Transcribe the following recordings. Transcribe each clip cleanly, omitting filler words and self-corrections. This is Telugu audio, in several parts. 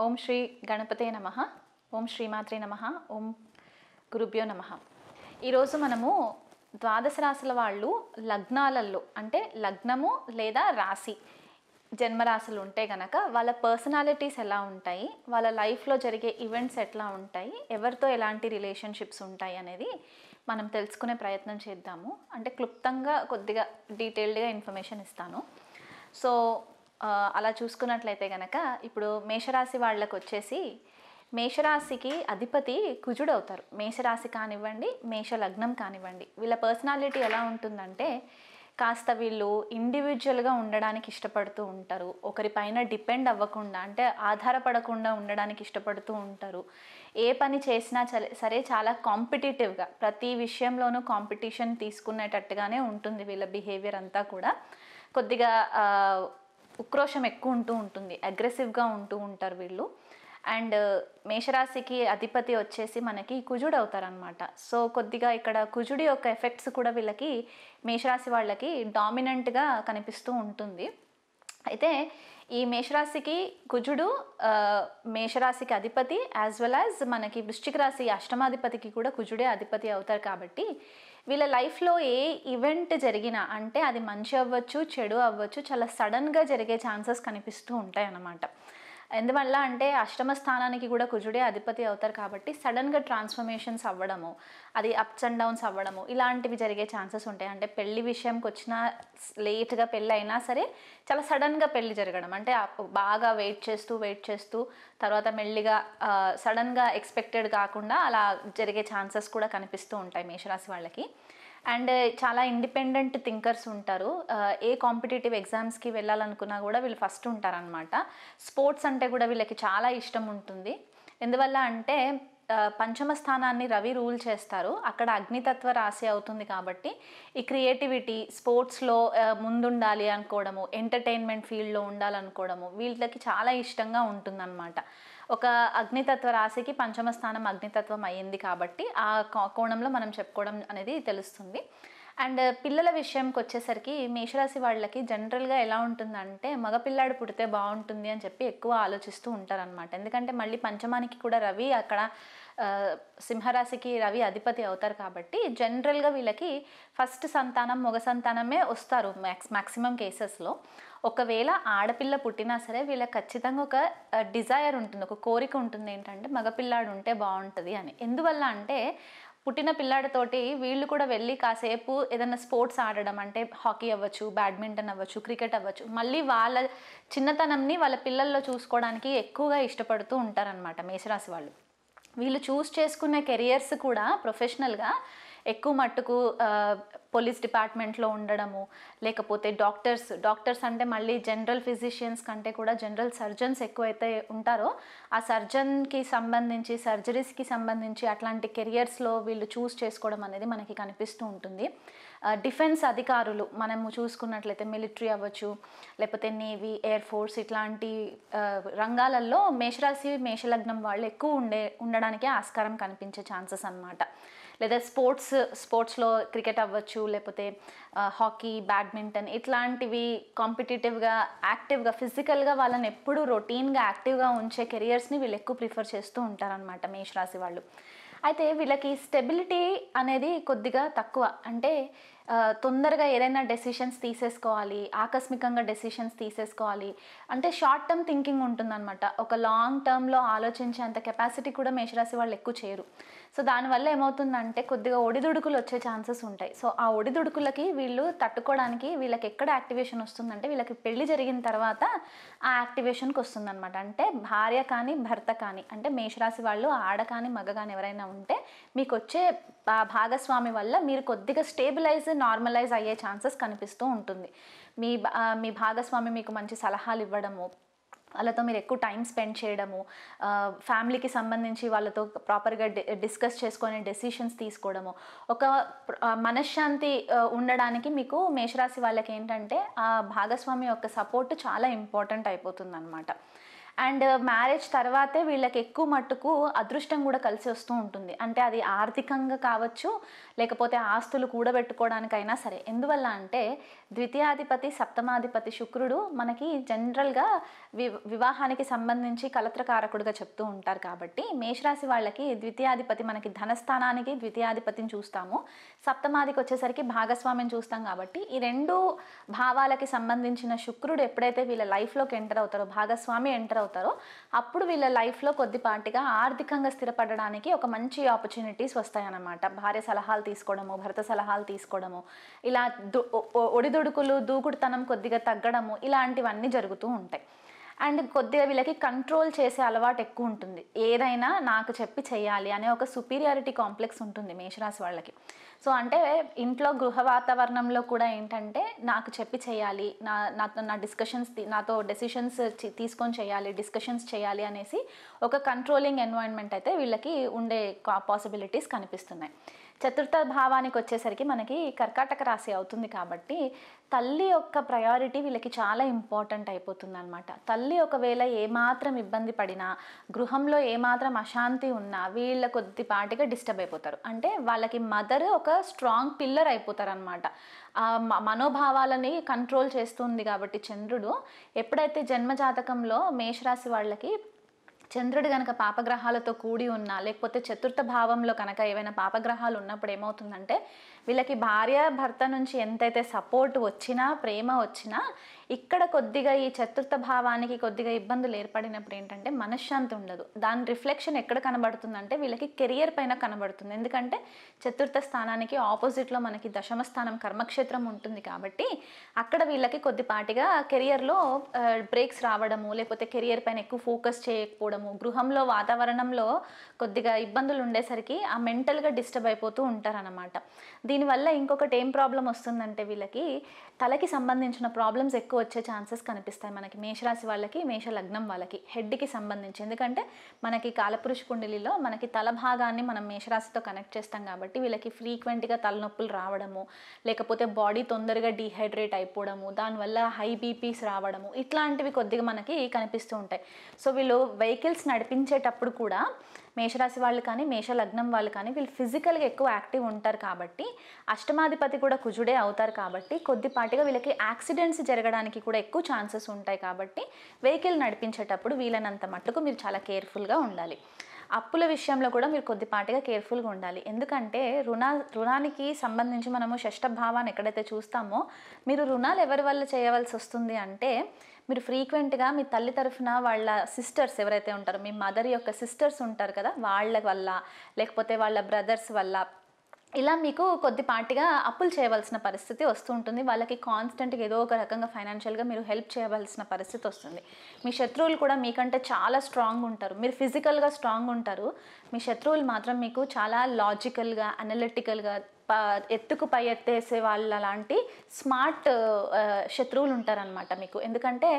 ఓం శ్రీ గణపతే నమః. ఓం శ్రీమాత్రే నమః. ఓం గురుభ్యో నమః. ఈరోజు మనము ద్వాదశ రాశుల వాళ్ళు లగ్నాలలో అంటే లగ్నము లేదా రాశి జన్మరాశులు ఉంటే గనక వాళ్ళ పర్సనాలిటీస్ ఎలా ఉంటాయి, వాళ్ళ లైఫ్లో జరిగే ఈవెంట్స్ ఎట్లా ఉంటాయి, ఎవరితో ఎలాంటి రిలేషన్షిప్స్ ఉంటాయి అనేది మనం తెలుసుకునే ప్రయత్నం చేద్దాము. అంటే క్లుప్తంగా కొద్దిగా డీటెయిల్డ్గా ఇన్ఫర్మేషన్ ఇస్తాను. సో అలా చూసుకున్నట్లయితే కనుక ఇప్పుడు మేషరాశి వాళ్ళకు వచ్చేసి మేషరాశికి అధిపతి కుజుడు అవుతారు. మేషరాశి కానివ్వండి, మేష లగ్నం కానివ్వండి, వీళ్ళ పర్సనాలిటీ ఎలా ఉంటుందంటే కాస్త వీళ్ళు ఇండివిజువల్గా ఉండడానికి ఇష్టపడుతూ ఉంటారు. ఒకరిపైన డిపెండ్ అవ్వకుండా అంటే ఆధారపడకుండా ఉండడానికి ఇష్టపడుతూ ఉంటారు. ఏ పని చేసినా సరే చాలా కాంపిటేటివ్గా ప్రతి విషయంలోనూ కాంపిటీషన్ తీసుకునేటట్టుగానే ఉంటుంది వీళ్ళ బిహేవియర్ అంతా కూడా. కొద్దిగా ఉక్రోషం ఎక్కువ ఉంటుంది, అగ్రెసివ్గా ఉంటూ ఉంటారు వీళ్ళు. అండ్ మేషరాశికి అధిపతి వచ్చేసి మనకి కుజుడు అవుతారనమాట. సో కొద్దిగా ఇక్కడ కుజుడి యొక్క ఎఫెక్ట్స్ కూడా వీళ్ళకి మేషరాశి వాళ్ళకి డామినెంట్గా కనిపిస్తూ ఉంటుంది. అయితే ఈ మేషరాశికి కుజుడు మేషరాశికి అధిపతి, యాజ్ వెల్ యాజ్ మనకి వృశ్చిక రాశి అష్టమాధిపతికి కూడా కుజుడే అధిపతి అవుతారు. కాబట్టి వీళ్ళ లైఫ్లో ఏ ఈవెంట్ జరిగినా అంటే అది మంచి అవ్వచ్చు, చెడు అవ్వచ్చు, చాలా సడన్గా జరిగే ఛాన్సెస్ కనిపిస్తూ ఉంటాయి అన్నమాట. ఎందువల్ల అంటే అష్టమ స్థానానికి కూడా కుజుడే అధిపతి అవుతారు. కాబట్టి సడన్గా ట్రాన్స్ఫర్మేషన్స్ అవ్వడము, అది అప్స్ అండ్ డౌన్స్ అవ్వడము, ఇలాంటివి జరిగే ఛాన్సెస్ ఉంటాయి. అంటే పెళ్లి విషయంకి వచ్చినా లేట్గా పెళ్ళి అయినా సరే చాలా సడన్గా పెళ్లి జరగడం, అంటే బాగా వెయిట్ చేస్తూ తర్వాత మెల్లిగా సడన్గా ఎక్స్పెక్టెడ్ కాకుండా అలా జరిగే ఛాన్సెస్ కూడా కనిపిస్తూ ఉంటాయి మేషరాశి వాళ్ళకి. అండ్ చాలా ఇండిపెండెంట్ థింకర్స్ ఉంటారు. ఏ కాంపిటేటివ్ ఎగ్జామ్స్కి వెళ్ళాలనుకున్నా కూడా వీళ్ళు ఫస్ట్ ఉంటారనమాట. స్పోర్ట్స్ అంటే కూడా వీళ్ళకి చాలా ఇష్టం ఉంటుంది. ఎందువల్ల అంటే పంచమ స్థానాన్ని రవి రూల్ చేస్తారు, అక్కడ అగ్నితత్వ రాశి అవుతుంది. కాబట్టి ఈ క్రియేటివిటీ, స్పోర్ట్స్లో ముందుండాలి అనుకోవడము, ఎంటర్టైన్మెంట్ ఫీల్డ్లో ఉండాలనుకోవడము వీళ్ళకి చాలా ఇష్టంగా ఉంటుందన్నమాట. ఒక అగ్నితత్వ రాశికి పంచమ స్థానం అగ్నితత్వం అయ్యింది కాబట్టి ఆ కోణంలో మనం చెప్పుకోవడం అనేది తెలుస్తుంది. అండ్ పిల్లల విషయంకి వచ్చేసరికి మేషరాశి వాళ్ళకి జనరల్గా ఎలా ఉంటుందంటే మగపిల్లాడు పుడితే బాగుంటుంది అని చెప్పి ఎక్కువ ఆలోచిస్తూ ఉంటారనమాట. ఎందుకంటే మళ్ళీ పంచమానికి కూడా రవి అక్కడ సింహరాశికి రవి అధిపతి అవుతారు. కాబట్టి జనరల్గా వీళ్ళకి ఫస్ట్ సంతానం మగ సంతానమే వస్తారు మ్యాక్సిమం కేసెస్లో. ఒకవేళ ఆడపిల్ల పుట్టినా సరే వీళ్ళకి ఖచ్చితంగా ఒక డిజైర్ ఉంటుంది, ఒక కోరిక ఉంటుంది, ఏంటంటే మగపిల్లాడు ఉంటే బాగుంటుంది అని. ఎందువల్ల అంటే పుట్టిన పిల్లాడితోటి వీళ్ళు కూడా వెళ్ళి కాసేపు ఏదైనా స్పోర్ట్స్ ఆడడం, అంటే హాకీ అవ్వచ్చు, బ్యాడ్మింటన్ అవ్వచ్చు, క్రికెట్ అవ్వచ్చు, మళ్ళీ వాళ్ళ చిన్నతనంని వాళ్ళ పిల్లల్లో చూసుకోవడానికి ఎక్కువగా ఇష్టపడుతూ ఉంటారనమాట మేషరాశి వాళ్ళు. వీళ్ళు చూస్ చేసుకునే కెరియర్స్ కూడా ప్రొఫెషనల్గా ఎక్కువ మట్టుకు పోలీస్ డిపార్ట్మెంట్లో ఉండడము, లేకపోతే డాక్టర్స్ అంటే మళ్ళీ జనరల్ ఫిజిషియన్స్ కంటే కూడా జనరల్ సర్జన్స్ ఎక్కువైతే ఉంటారో ఆ సర్జన్కి సంబంధించి, సర్జరీస్కి సంబంధించి అట్లాంటి కెరియర్స్లో వీళ్ళు చూస్ చేసుకోవడం అనేది మనకి కనిపిస్తూ ఉంటుంది. డిఫెన్స్ అధికారులు మనము చూసుకున్నట్లయితే మిలిటరీ అవ్వచ్చు, లేకపోతే నేవీ, ఎయిర్ ఫోర్స్, ఇట్లాంటి రంగాలలో మేషరాశి మేషలగ్నం వాళ్ళు ఎక్కువ ఉండడానికి ఆస్కారం కనిపించే ఛాన్సెస్ అన్నమాట. లేదా స్పోర్ట్స్లో క్రికెట్ అవ్వచ్చు, లేకపోతే హాకీ, బ్యాడ్మింటన్, ఇట్లాంటివి కాంపిటేటివ్గా యాక్టివ్గా ఫిజికల్గా వాళ్ళని ఎప్పుడూ రొటీన్గా యాక్టివ్గా ఉంచే కెరియర్స్ని వీళ్ళు ఎక్కువ ప్రిఫర్ చేస్తూ ఉంటారనమాట మేషరాశి వాళ్ళు. అయితే వీళ్ళకి స్టెబిలిటీ అనేది కొద్దిగా తక్కువ. అంటే తొందరగా ఏదైనా డెసిషన్స్ తీసేసుకోవాలి, ఆకస్మికంగా డెసిషన్స్ తీసేసుకోవాలి, అంటే షార్ట్ టర్మ్ థింకింగ్ ఉంటుందన్నమాట. ఒక లాంగ్ టర్మ్లో ఆలోచించేంత కెపాసిటీ కూడా మేషరాశి వాళ్ళు ఎక్కువ చేయరు. సో దానివల్ల ఏమవుతుందంటే కొద్దిగా ఒడిదుడుకులు వచ్చే ఛాన్సెస్ ఉంటాయి. సో ఆ ఒడిదుడుకులకి వీళ్ళు తట్టుకోవడానికి వీళ్ళకి ఎక్కడ యాక్టివేషన్ వస్తుందంటే వీళ్ళకి పెళ్లి జరిగిన తర్వాత ఆ యాక్టివేషన్కి వస్తుందన్నమాట. అంటే భార్య కానీ భర్త కానీ, అంటే మేషరాశి వాళ్ళు ఆడ కానీ మగ కానీ ఎవరైనా ఉంటే మీకు వచ్చే భాగస్వామి వల్ల మీరు కొద్దిగా నార్మలైజ్ అయ్యే ఛాన్సెస్ కనిపిస్తూ ఉంటుంది. మీ భాగస్వామి మీకు మంచి సలహాలు ఇవ్వడము, వాళ్ళతో మీరు ఎక్కువ టైం స్పెండ్ చేయడము, ఫ్యామిలీకి సంబంధించి వాళ్ళతో ప్రాపర్గా డిస్కస్ చేసుకొని డెసిషన్స్ తీసుకోవడము, ఒక మనశ్శాంతి ఉండడానికి మీకు మేషరాశి వాళ్ళకి ఏంటంటే ఆ భాగస్వామి యొక్క సపోర్ట్ చాలా ఇంపార్టెంట్ అయిపోతుంది అనమాట. అండ్ మ్యారేజ్ తర్వాతే వీళ్ళకి ఎక్కువ మట్టుకు అదృష్టం కూడా కలిసి వస్తూ ఉంటుంది. అంటే అది ఆర్థికంగా కావచ్చు, లేకపోతే ఆస్తులు కూడబెట్టుకోవడానికైనా సరే. ఎందువల్ల అంటే ద్వితీయాధిపతి సప్తమాధిపతి శుక్రుడు మనకి జనరల్గా వివాహానికి సంబంధించి కలత్రకారకుడుగా చెప్తూ ఉంటారు. కాబట్టి మేషరాశి వాళ్ళకి ద్వితీయాధిపతి మనకి ధనస్థానానికి ద్వితీయాధిపతిని చూస్తాము, సప్తమాదికి వచ్చేసరికి భాగస్వామిని చూస్తాం. కాబట్టి ఈ రెండు భావాలకి సంబంధించిన శుక్రుడు ఎప్పుడైతే వీళ్ళ లైఫ్లోకి ఎంటర్ అవుతారో, భాగస్వామి ఎంటర్ అవుతారో, అప్పుడు వీళ్ళ లైఫ్లో కొద్దిపాటిగా ఆర్థికంగా స్థిరపడడానికి ఒక మంచి ఆపర్చునిటీస్ వస్తాయన్నమాట. భార్య సలహాలు తీసుకోవడము, భర్త సలహాలు తీసుకోవడము, ఇలా ఒడిదుడుకులు దూకుడుతనం కొద్దిగా తగ్గడము, ఇలాంటివన్నీ జరుగుతూ ఉంటాయి. అండ్ కొద్దిగా వీళ్ళకి కంట్రోల్ చేసే అలవాటు ఎక్కువ ఉంటుంది. ఏదైనా నాకు చెప్పి చేయాలి అనే ఒక సుపీరియారిటీ కాంప్లెక్స్ ఉంటుంది మేషరాశి వాళ్ళకి. సో అంటే ఇంట్లో గృహ వాతావరణంలో కూడా ఏంటంటే నాకు చెప్పి చేయాలి, నా డిస్కషన్స్, నాతో డెసిషన్స్ తీసుకొని చేయాలి, డిస్కషన్స్ చేయాలి అనేసి ఒక కంట్రోలింగ్ ఎన్వైరన్మెంట్ అయితే వీళ్ళకి ఉండే పాసిబిలిటీస్ కనిపిస్తున్నాయి. చతుర్థ భావానికి వచ్చేసరికి మనకి కర్కాటక రాశి అవుతుంది. కాబట్టి తల్లి యొక్క ప్రయారిటీ వీళ్ళకి చాలా ఇంపార్టెంట్ అయిపోతుంది అనమాట. తల్లి ఒకవేళ ఏమాత్రం ఇబ్బంది పడినా, గృహంలో ఏమాత్రం అశాంతి ఉన్నా వీళ్ళ కొద్దిపాటిగా డిస్టర్బ్ అయిపోతారు. అంటే వాళ్ళకి మదర్ ఒక స్ట్రాంగ్ పిల్లర్ అయిపోతారు అనమాట. మనోభావాలని కంట్రోల్ చేస్తుంది. కాబట్టి చంద్రుడు ఎప్పుడైతే జన్మజాతకంలో మేషరాశి వాళ్ళకి చంద్రుడు కనుక పాపగ్రహాలతో కూడి ఉన్నా, లేకపోతే చతుర్థ భావంలో కనుక ఏవైనా పాపగ్రహాలు ఉన్నప్పుడు ఏమవుతుందంటే వీళ్ళకి భార్య భర్త నుంచి ఎంతైతే సపోర్ట్ వచ్చినా, ప్రేమ వచ్చినా, ఇక్కడ కొద్దిగా ఈ చతుర్థ భావానికి కొద్దిగా ఇబ్బందులు ఏర్పడినప్పుడు ఏంటంటే మనశ్శాంతి ఉండదు. దాని రిఫ్లెక్షన్ ఎక్కడ కనబడుతుందంటే వీళ్ళకి కెరియర్ పైన కనబడుతుంది. ఎందుకంటే చతుర్థ స్థానానికి ఆపోజిట్లో మనకి దశమ స్థానం కర్మక్షేత్రం ఉంటుంది. కాబట్టి అక్కడ వీళ్ళకి కొద్దిపాటిగా కెరియర్లో బ్రేక్స్ రావడము, లేకపోతే కెరియర్ పైన ఎక్కువ ఫోకస్ చేయకపోవడము, గృహంలో వాతావరణంలో కొద్దిగా ఇబ్బందులు ఉండేసరికి ఆ మెంటల్గా డిస్టర్బ్ అయిపోతూ ఉంటారన్నమాట. దీనివల్ల ఇంకొకటి ఏం ప్రాబ్లం వస్తుందంటే వీళ్ళకి తలకి సంబంధించిన ప్రాబ్లమ్స్ ఎక్కువ వచ్చే ఛాన్సెస్ కనిపిస్తాయి మనకి మేషరాశి వాళ్ళకి, మేష లగ్నం వాళ్ళకి, హెడ్కి సంబంధించి. ఎందుకంటే మనకి కాలపురుష కుండలిలో మనకి తల భాగాన్ని మనం మేషరాశితో కనెక్ట్ చేస్తాం. కాబట్టి వీళ్ళకి ఫ్రీక్వెంట్గా తలనొప్పులు రావడము, లేకపోతే బాడీ తొందరగా డీహైడ్రేట్ అయిపోవడము, దానివల్ల హై బీపీస్ రావడము, ఇట్లాంటివి కొద్దిగా మనకి కనిపిస్తూ ఉంటాయి. సో వీళ్ళు వెహికల్స్ నడిపించేటప్పుడు కూడా మేషరాశి వాళ్ళు కానీ, మేష లగ్నం వాళ్ళు కానీ వీళ్ళు ఫిజికల్గా ఎక్కువ యాక్టివ్ ఉంటారు. కాబట్టి అష్టమాధిపతి కూడా కుజుడే అవుతారు. కాబట్టి కొద్దిపాటిగా వీళ్ళకి యాక్సిడెంట్స్ జరగడానికి కూడా ఎక్కువ ఛాన్సెస్ ఉంటాయి. కాబట్టి వెహికల్ నడిపించేటప్పుడు వీలైనంత మట్టుకు మీరు చాలా కేర్ఫుల్గా ఉండాలి. అప్పుల విషయంలో కూడా మీరు కొద్దిపాటిగా కేర్ఫుల్గా ఉండాలి. ఎందుకంటే రుణానికి సంబంధించి మనము షష్ఠ భావాన్ని ఎక్కడైతే చూస్తామో, మీరు రుణాలు ఎవరి వల్ల చేయవలసి వస్తుంది అంటే మీరు ఫ్రీక్వెంట్గా మీ తల్లి తరఫున వాళ్ళ సిస్టర్స్ ఎవరైతే ఉంటారో, మీ మదర్ యొక్క సిస్టర్స్ ఉంటారు కదా, వాళ్ళ వల్ల, లేకపోతే వాళ్ళ బ్రదర్స్ వల్ల, ఇలా మీకు కొద్దిపాటిగా అప్పులు చేయవలసిన పరిస్థితి వస్తూ ఉంటుంది. వాళ్ళకి కాన్స్టెంట్గా ఏదో ఒక రకంగా ఫైనాన్షియల్గా మీరు హెల్ప్ చేయవలసిన పరిస్థితి వస్తుంది. మీ శత్రువులు కూడా మీకంటే చాలా స్ట్రాంగ్ ఉంటారు. మీరు ఫిజికల్గా స్ట్రాంగ్ ఉంటారు, మీ శత్రువులు మాత్రం మీకు చాలా లాజికల్గా, అనలిటికల్గా, ఎత్తుకు పై ఎత్తేసే వాళ్ళ లాంటి స్మార్ట్ శత్రువులు ఉంటారనమాట మీకు. ఎందుకంటే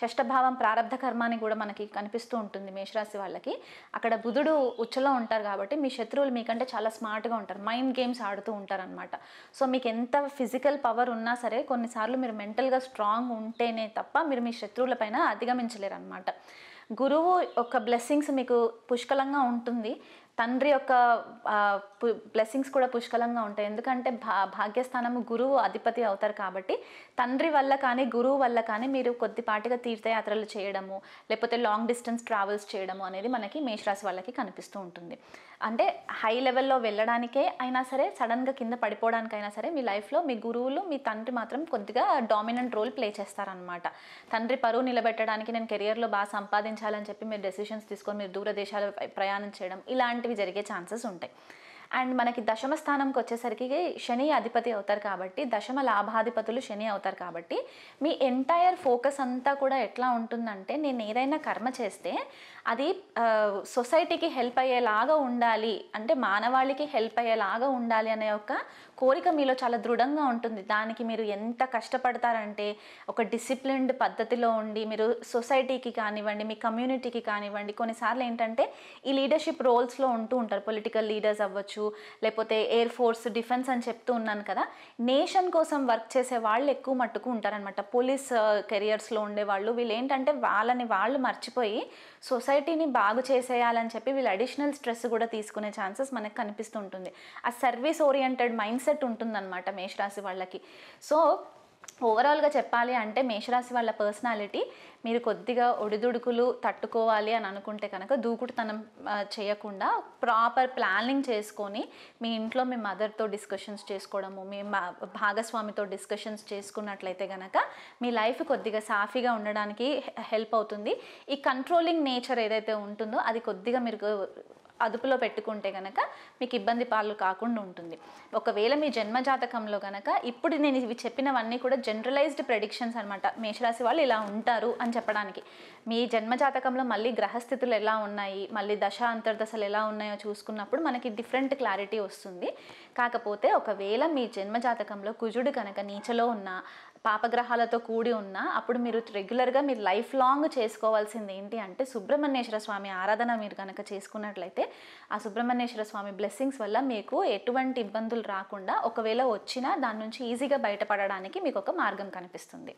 షష్ఠభావం ప్రారంధ కర్మాని కూడా మనకి కనిపిస్తూ ఉంటుంది మేషరాశి వాళ్ళకి. అక్కడ బుధుడు ఉచ్చలో ఉంటారు. కాబట్టి మీ శత్రువులు మీకంటే చాలా స్మార్ట్గా ఉంటారు, మైండ్ గేమ్స్ ఆడుతూ ఉంటారనమాట. సో మీకు ఎంత ఫిజికల్ పవర్ ఉన్నా సరే కొన్నిసార్లు మీరు మెంటల్గా స్ట్రాంగ్ ఉంటేనే తప్ప మీరు మీ శత్రువుల పైన అధిగమించలేరు అనమాట. గురువు యొక్క బ్లెస్సింగ్స్ మీకు పుష్కలంగా ఉంటుంది. తండ్రి యొక్క బ్లెస్సింగ్స్ కూడా పుష్కలంగా ఉంటాయి. ఎందుకంటే భాగ్యస్థానము గురువు అధిపతి అవుతారు. కాబట్టి తండ్రి వల్ల కానీ, గురువు వల్ల కానీ మీరు కొద్దిపాటిగా తీర్థయాత్రలు చేయడము, లేకపోతే లాంగ్ డిస్టెన్స్ ట్రావెల్స్ చేయడము అనేది మనకి మేషరాశి వాళ్ళకి కనిపిస్తూ ఉంటుంది. అంటే హై లెవెల్లో వెళ్ళడానికే అయినా సరే, సడన్గా కింద పడిపోవడానికైనా సరే మీ లైఫ్లో మీ గురువులు, మీ తండ్రి మాత్రం కొద్దిగా డామినెంట్ రోల్ ప్లే చేస్తారనమాట. తండ్రి పరువు నిలబెట్టడానికి నేను కెరియర్లో బాగా సంపాదించాలని చెప్పి మీరు డెసిషన్స్ తీసుకొని మీరు దూర దేశాలు ప్రయాణం చేయడం, ఇలాంటివి జరిగే ఛాన్సెస్ ఉంటాయి. అండ్ మనకి దశమ స్థానంకి వచ్చేసరికి శని అధిపతి అవుతారు. కాబట్టి దశమ లాభాధిపతులు శని అవుతారు. కాబట్టి మీ ఎంటైర్ ఫోకస్ అంతా కూడా ఎట్లా ఉంటుందంటే, నేను ఏదైనా కర్మ చేస్తే అది సొసైటీకి హెల్ప్ అయ్యేలాగా ఉండాలి, అంటే మానవాళికి హెల్ప్ అయ్యేలాగా ఉండాలి అనే ఒక కోరిక మీలో చాలా దృఢంగా ఉంటుంది. దానికి మీరు ఎంత కష్టపడతారంటే ఒక డిసిప్లిన్డ్ పద్ధతిలో ఉండి మీరు సొసైటీకి కానివ్వండి, మీ కమ్యూనిటీకి కానివ్వండి, కొన్నిసార్లు ఏంటంటే ఈ లీడర్షిప్ రోల్స్లో ఉంటూ ఉంటారు. పొలిటికల్ లీడర్స్ అవ్వచ్చు, లేకపోతే ఎయిర్ ఫోర్స్, డిఫెన్స్ అని చెప్తూ ఉన్నాను కదా, నేషన్ కోసం వర్క్ చేసే వాళ్ళు ఎక్కువ మట్టుకు ఉంటారనమాట. పోలీస్ కెరియర్స్లో ఉండేవాళ్ళు వీళ్ళు ఏంటంటే వాళ్ళని వాళ్ళు మర్చిపోయి సొసైటీని బాగా బాగు చేసేయాలని చెప్పి వీళ్ళు అడిషనల్ స్ట్రెస్ కూడా తీసుకునే ఛాన్సెస్ మనకు కనిపిస్తూ ఉంటుంది. ఆ సర్వీస్ ఓరియంటెడ్ మైండ్ సెట్ ఉంటుందన్నమాట మేషరాశి వాళ్ళకి. సో ఓవరాల్గా చెప్పాలి అంటే మేషరాశి వాళ్ళ పర్సనాలిటీ, మీరు కొద్దిగా ఒడిదుడుకులు తట్టుకోవాలి అని అనుకుంటే కనుక దూకుడుతనం చేయకుండా ప్రాపర్ ప్లానింగ్ చేసుకొని మీ ఇంట్లో మీ మదర్తో డిస్కషన్స్ చేసుకోవడము, మీ భాగస్వామితో డిస్కషన్స్ చేసుకున్నట్లయితే కనుక మీ లైఫ్ కొద్దిగా సాఫీగా ఉండడానికి హెల్ప్ అవుతుంది. ఈ కంట్రోలింగ్ నేచర్ ఏదైతే ఉంటుందో అది కొద్దిగా మీరు అదుపులో పెట్టుకుంటే కనుక మీకు ఇబ్బంది పాలు కాకుండా ఉంటుంది. ఒకవేళ మీ జన్మజాతకంలో కనుక, ఇప్పుడు నేను ఇవి చెప్పినవన్నీ కూడా జనరలైజ్డ్ ప్రెడిక్షన్స్ అనమాట, మేషరాశి వాళ్ళు ఇలా ఉంటారు అని చెప్పడానికి. మీ జన్మజాతకంలో మళ్ళీ గ్రహస్థితులు ఎలా ఉన్నాయి, మళ్ళీ దశ అంతర్దశలు ఎలా ఉన్నాయో చూసుకున్నప్పుడు మనకి డిఫరెంట్ క్లారిటీ వస్తుంది. కాకపోతే ఒకవేళ మీ జన్మజాతకంలో కుజుడు కనుక నీచలో ఉన్న, పాపగ్రహాలతో కూడి ఉన్న, అప్పుడు మీరు రెగ్యులర్గా మీరు లైఫ్ లాంగ్ చేసుకోవాల్సింది ఏంటి అంటే సుబ్రహ్మణ్యేశ్వర స్వామి ఆరాధన మీరు కనుక చేసుకున్నట్లయితే ఆ సుబ్రహ్మణ్యేశ్వర స్వామి బ్లెస్సింగ్స్ వల్ల మీకు ఎటువంటి ఇబ్బందులు రాకుండా, ఒకవేళ వచ్చినా దాని నుంచి ఈజీగా బయటపడడానికి మీకు ఒక మార్గం కనిపిస్తుంది.